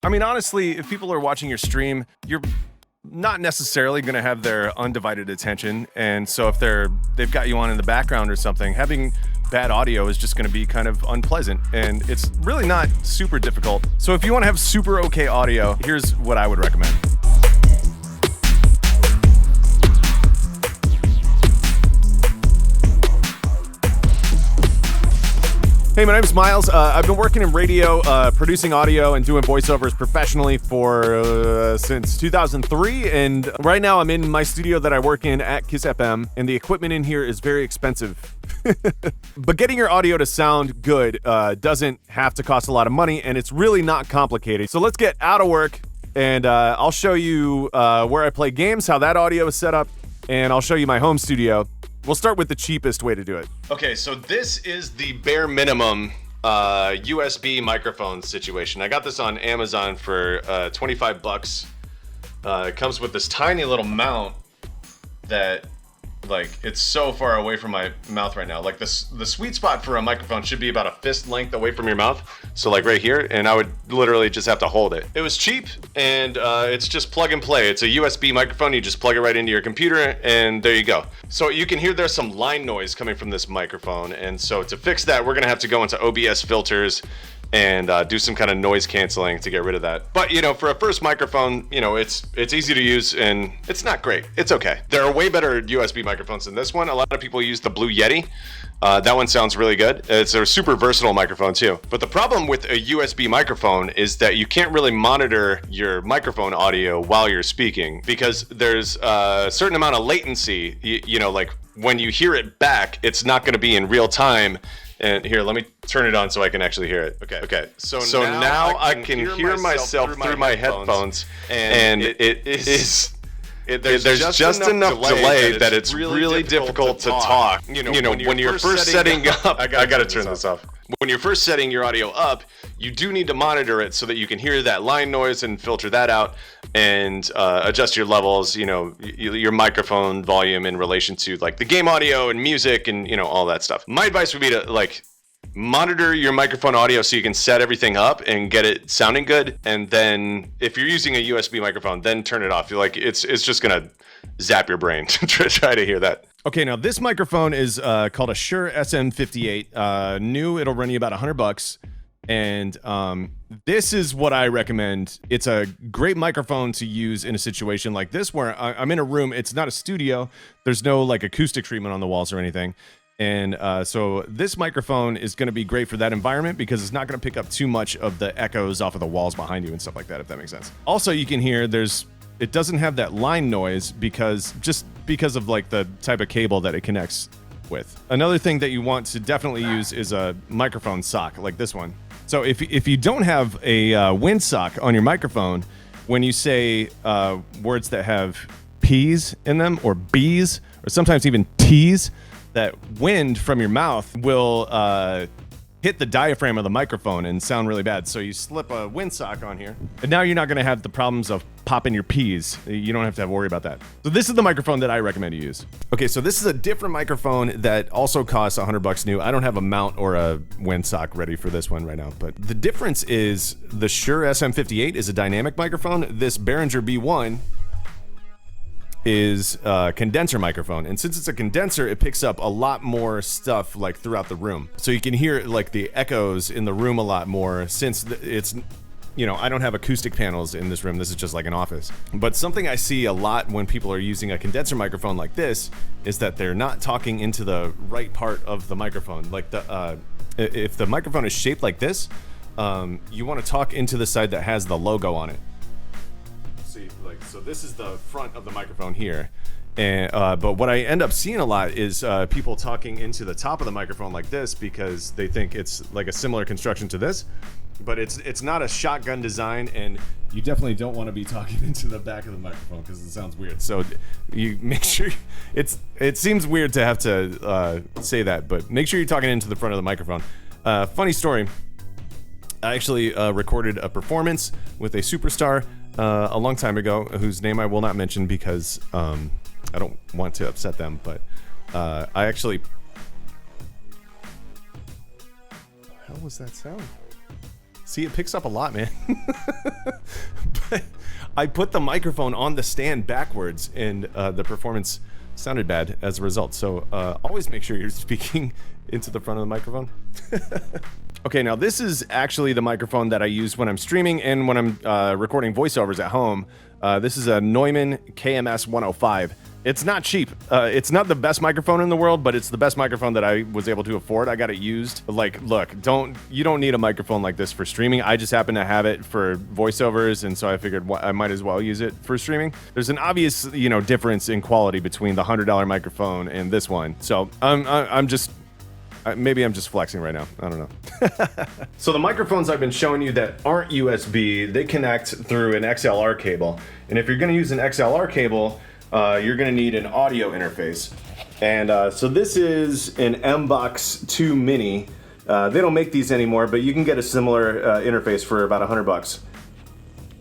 I mean, honestly, if people are watching your stream, you're not necessarily going to have their undivided attention. And so if they've got you on in the background or something, having bad audio is just going to be kind of unpleasant, and it's really not super difficult. So if you want to have super okay audio, here's what I would recommend. Hey, my name's Miles. I've been working in radio, producing audio and doing voiceovers professionally for since 2003, and right now I'm in my studio that I work in at Kiss FM, and the equipment in here is very expensive. But getting your audio to sound good doesn't have to cost a lot of money, and it's really not complicated. So let's get out of work, and I'll show you where I play games, how that audio is set up, and I'll show you my home studio. We'll start with the cheapest way to do it. Okay, so this is the bare minimum USB microphone situation. I got this on Amazon for 25 bucks. It comes with this tiny little mount that, like, it's so far away from my mouth right now. Like, the sweet spot for a microphone should be about a fist length away from your mouth. So, like, right here, and I would literally just have to hold it. It was cheap, and it's just plug and play. It's a USB microphone. You just plug it right into your computer, and there you go. So you can hear there's some line noise coming from this microphone, and so to fix that, we're gonna have to go into OBS filters and do some kind of noise canceling to get rid of that. But, you know, for a first microphone, you know, it's easy to use, and it's not great. It's okay. There are way better USB microphones than this one. A lot of people use the Blue Yeti. That one sounds really good. It's a super versatile microphone too. But the problem with a USB microphone is that you can't really monitor your microphone audio while you're speaking, because there's a certain amount of latency. You know, like when you hear it back, it's not going to be in real time. And here, let me turn it on so I can actually hear it. Okay. So now I can hear myself through my headphones, and there's just enough delay that it's really difficult to talk. You know, when you're first setting up, I gotta turn this off. When you're first setting your audio up, you do need to monitor it so that you can hear that line noise and filter that out, and adjust your levels, you know, your microphone volume in relation to, like, the game audio and music and, you know, all that stuff. My advice would be to, like, monitor your microphone audio so you can set everything up and get it sounding good, and then if you're using a USB microphone, then turn it off. Like, it's just gonna zap your brain to try to hear that. Okay, now this microphone is called a Shure SM58. New, it'll run you about $100, and this is what I recommend. It's a great microphone to use in a situation like this where I'm in a room. It's not a studio. There's no, like, acoustic treatment on the walls or anything. And so this microphone is going to be great for that environment because it's not going to pick up too much of the echoes off of the walls behind you and stuff like that, if that makes sense. Also, you can hear it doesn't have that line noise because of, like, the type of cable that it connects with. Another thing that you want to definitely use is a microphone sock like this one. So if you don't have a windsock on your microphone, when you say words that have P's in them or B's or sometimes even T's, that wind from your mouth will hit the diaphragm of the microphone and sound really bad. So you slip a windsock on here, and now you're not going to have the problems of popping your P's. You don't have to worry about that. So this is the microphone that I recommend you use. Okay, so this is a different microphone that also costs $100 new. I don't have a mount or a windsock ready for this one right now, but the difference is the Shure SM58 is a dynamic microphone. This Behringer B1 is a condenser microphone, and since it's a condenser, it picks up a lot more stuff, like, throughout the room, so you can hear, like, the echoes in the room a lot more. Since it's, you know, I don't have acoustic panels in this room. This is just like an office. But something I see a lot when people are using a condenser microphone like this is that they're not talking into the right part of the microphone. Like, if the microphone is shaped like this, you want to talk into the side that has the logo on it. So this is the front of the microphone here, and but what I end up seeing a lot is people talking into the top of the microphone like this because they think it's like a similar construction to this, but it's not a shotgun design, and you definitely don't want to be talking into the back of the microphone because it sounds weird. So you make sure it seems weird to have to say that, but make sure you're talking into the front of the microphone. Funny story. I actually recorded a performance with a superstar a long time ago, whose name I will not mention because I don't want to upset them, but I actually... What the hell was that sound? See, it picks up a lot, man. But I put the microphone on the stand backwards, and the performance sounded bad as a result. So always make sure you're speaking into the front of the microphone. Okay, now this is actually the microphone that I use when I'm streaming and when I'm recording voiceovers at home. This is a Neumann KMS 105. It's not cheap. It's not the best microphone in the world, but it's the best microphone that I was able to afford. I got it used. Like, look, you don't need a microphone like this for streaming. I just happen to have it for voiceovers, and so I figured I might as well use it for streaming. There's an obvious, difference in quality between the $100 microphone and this one. So maybe I'm just flexing right now. I don't know. So the microphones I've been showing you that aren't USB, they connect through an XLR cable. And if you're going to use an XLR cable, you're going to need an audio interface. And so this is an M-Box 2 Mini. They don't make these anymore, but you can get a similar interface for about $100.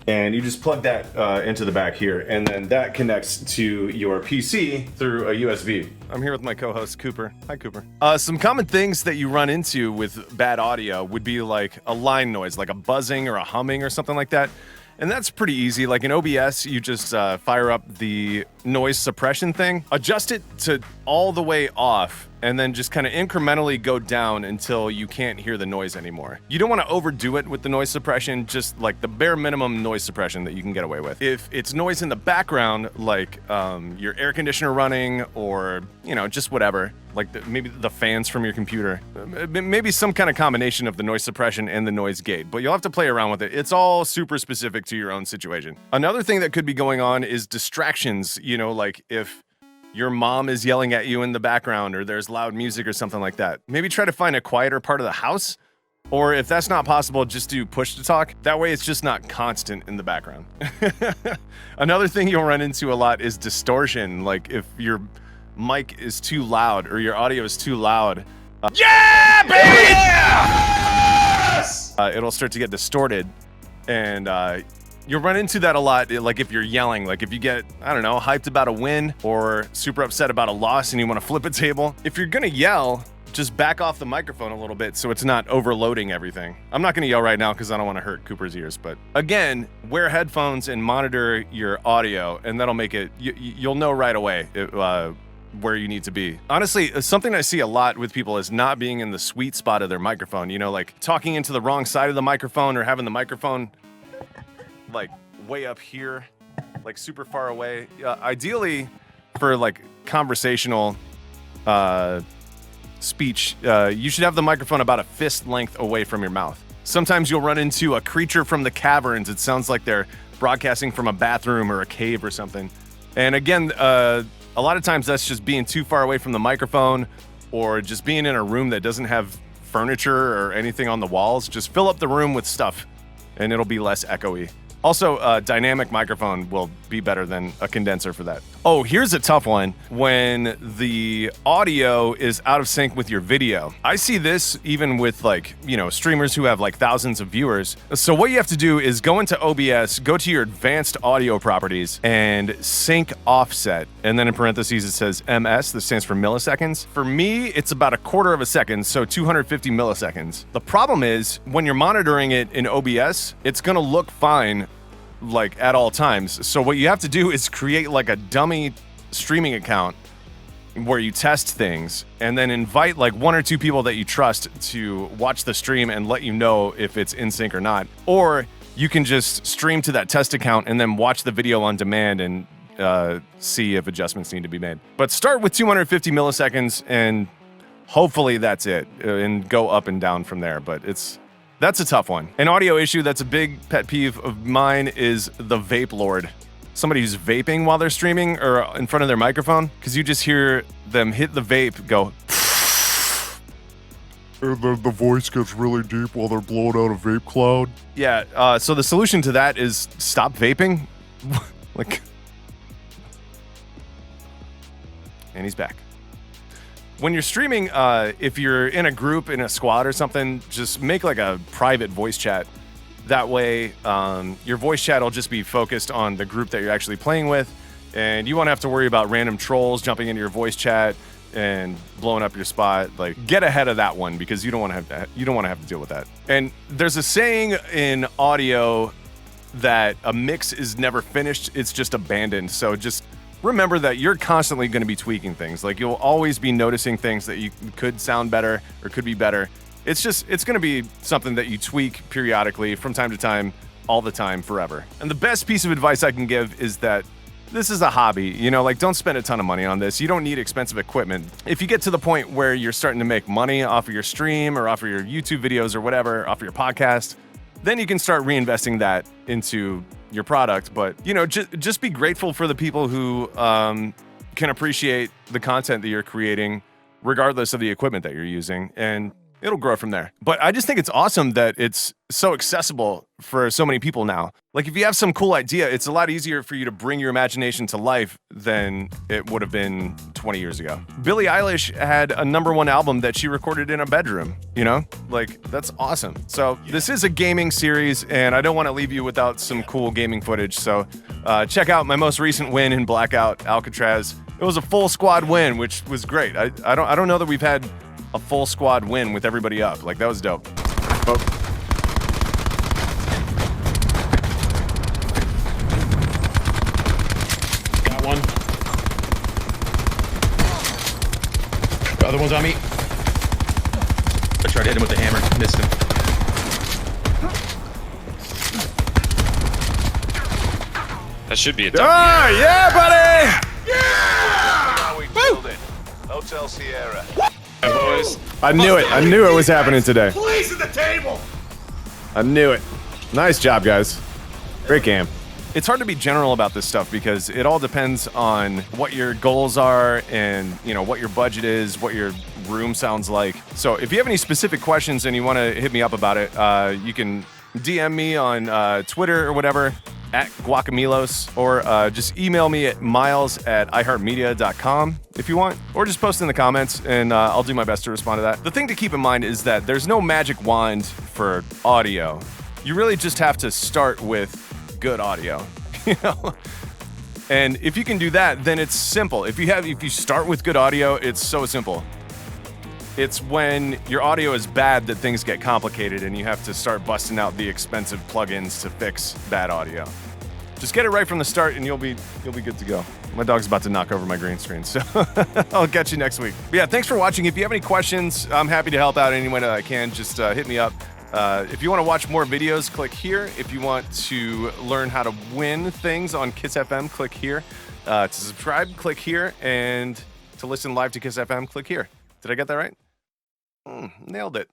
And you just plug that into the back here, and then that connects to your PC through a USB. I'm here with my co-host, Cooper. Hi, Cooper. Some common things that you run into with bad audio would be like a line noise, like a buzzing or a humming or something like that. And that's pretty easy. Like in OBS, you just fire up the noise suppression thing, adjust it to all the way off, and then just kind of incrementally go down until you can't hear the noise anymore. You don't want to overdo it with the noise suppression, just like the bare minimum noise suppression that you can get away with. If it's noise in the background, like your air conditioner running or, just whatever, like maybe the fans from your computer, maybe some kind of combination of the noise suppression and the noise gate, but you'll have to play around with it. It's all super specific to your own situation. Another thing that could be going on is distractions, like if your mom is yelling at you in the background or there's loud music or something like that. Maybe try to find a quieter part of the house, or if that's not possible, just do push to talk. That way it's just not constant in the background. Another thing you'll run into a lot is distortion. Like if your mic is too loud or your audio is too loud. Yeah, baby! Yes! It'll start to get distorted, and you'll run into that a lot, like if you're yelling, like if you get, hyped about a win or super upset about a loss and you want to flip a table. If you're gonna yell, just back off the microphone a little bit so it's not overloading everything. I'm not gonna yell right now because I don't want to hurt Cooper's ears, but again, wear headphones and monitor your audio, and that'll make it, you'll know right away where you need to be. Honestly, something I see a lot with people is not being in the sweet spot of their microphone, like talking into the wrong side of the microphone or having the microphone like way up here, like super far away. Ideally for like conversational speech, you should have the microphone about a fist length away from your mouth. Sometimes you'll run into a creature from the caverns. It sounds like they're broadcasting from a bathroom or a cave or something. And again, a lot of times that's just being too far away from the microphone or just being in a room that doesn't have furniture or anything on the walls. Just fill up the room with stuff and it'll be less echoey. Also, a dynamic microphone will be better than a condenser for that. Oh, here's a tough one. When the audio is out of sync with your video. I see this even with streamers who have like thousands of viewers. So what you have to do is go into OBS, go to your advanced audio properties and sync offset. And then in parentheses, it says MS, that stands for milliseconds. For me, it's about a quarter of a second, so 250 milliseconds. The problem is when you're monitoring it in OBS, it's gonna look fine like at all times. So what you have to do is create like a dummy streaming account where you test things and then invite like one or two people that you trust to watch the stream and let you know if it's in sync or not. Or you can just stream to that test account and then watch the video on demand and see if adjustments need to be made. But start with 250 milliseconds and hopefully that's it, and go up and down from there. But that's a tough one. An audio issue that's a big pet peeve of mine is the vape lord. Somebody who's vaping while they're streaming or in front of their microphone, because you just hear them hit the vape, go, and then the voice gets really deep while they're blowing out a vape cloud. Yeah, so the solution to that is stop vaping. And he's back. When you're streaming, if you're in a group, in a squad or something, just make like a private voice chat. That way, your voice chat will just be focused on the group that you're actually playing with, and you won't have to worry about random trolls jumping into your voice chat and blowing up your spot. Like, get ahead of that one because you don't want to have to deal with that. And there's a saying in audio that a mix is never finished, it's just abandoned. So just remember that you're constantly going to be tweaking things. Like, you'll always be noticing things that you could sound better or could be better. It's going to be something that you tweak periodically from time to time, all the time, forever. And the best piece of advice I can give is that this is a hobby, like, don't spend a ton of money on this. You don't need expensive equipment. If you get to the point where you're starting to make money off of your stream or off of your YouTube videos or whatever, off of your podcast, then you can start reinvesting that into your product. But, just be grateful for the people who can appreciate the content that you're creating, regardless of the equipment that you're using. And it'll grow from there. But I just think it's awesome that it's so accessible for so many people now. Like, if you have some cool idea, it's a lot easier for you to bring your imagination to life than it would have been 20 years ago. Billie Eilish had a #1 album that she recorded in a bedroom, Like, that's awesome. So this is a gaming series, and I don't want to leave you without some cool gaming footage. So check out my most recent win in Blackout Alcatraz. It was a full squad win, which was great. I don't know that we've had a full squad win with everybody up. Like, that was dope. Oh. Got one. The other one's on me. I tried to hit him with the hammer. Missed him. That should be a done. Ah, yeah, buddy! Now we killed it. Hotel Sierra. Hey, boys. I knew it. I knew it was happening today. Police at the table! I knew it. Nice job, guys. Great game. It's hard to be general about this stuff because it all depends on what your goals are and, what your budget is, what your room sounds like. So if you have any specific questions and you want to hit me up about it, you can DM me on Twitter or whatever, at Guacamilos, or just email me at miles@iheartmedia.com if you want, or just post in the comments and I'll do my best to respond to that. The thing to keep in mind is that there's no magic wand for audio. You really just have to start with good audio, And if you can do that, then it's simple. If you start with good audio, it's so simple. It's when your audio is bad that things get complicated and you have to start busting out the expensive plugins to fix bad audio. Just get it right from the start and you'll be good to go. My dog's about to knock over my green screen, so I'll catch you next week. But yeah, thanks for watching. If you have any questions, I'm happy to help out any way that I can. Just hit me up. If you want to watch more videos, click here. If you want to learn how to win things on Kiss FM, click here. To subscribe, click here. And to listen live to Kiss FM, click here. Did I get that right? Nailed it.